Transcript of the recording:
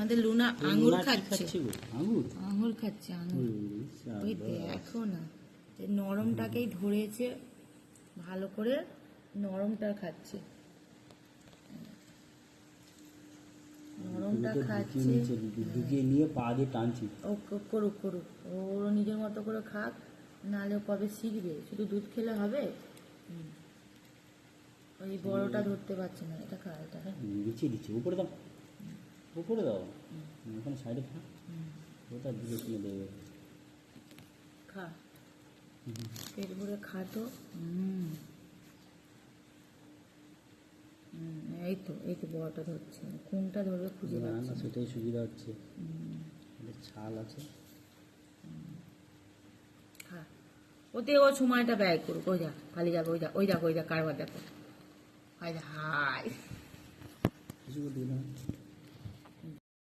আমাদের লুনা আঙুর খাচ্ছে, আঙুর আঙুর খাচ্ছে, আঙুর। ওই দেখো না, নরমটাকেই ধরেছে ভালো করে, নরমটা খাচ্ছে, নরমটা খাচ্ছে। ঢুকিয়ে নিয়ে পা দিয়ে টানছি। ও করুক করুক, ওর নিজের মতো করে খাক, নাহলে কবে শিখবে? শুধু দুধ খেলে হবে? ওই বড়টা ধরতে পারছে না, এটা খা, এটা বিছিয়ে দিচ্ছি। উপরে দাও, উপরে দাও, ওখানে সাইডে খা, ওটা দিকে কিনে দেবে। খা, পেট ভরে খা তো। এই তো, এই তো বড়টা ধরছে, কোনটা ধরবে খুঁজে পাচ্ছে না। সেটাই সুবিধা হচ্ছে, ছাল আছে। খা, ওতে ও সময়টা ব্যয় করুক। ওই যা খালি যাবে, ওই যা, ওই দেখো, ওই যা কারবার দেখো, হাই হাই। কিছু দিলাম।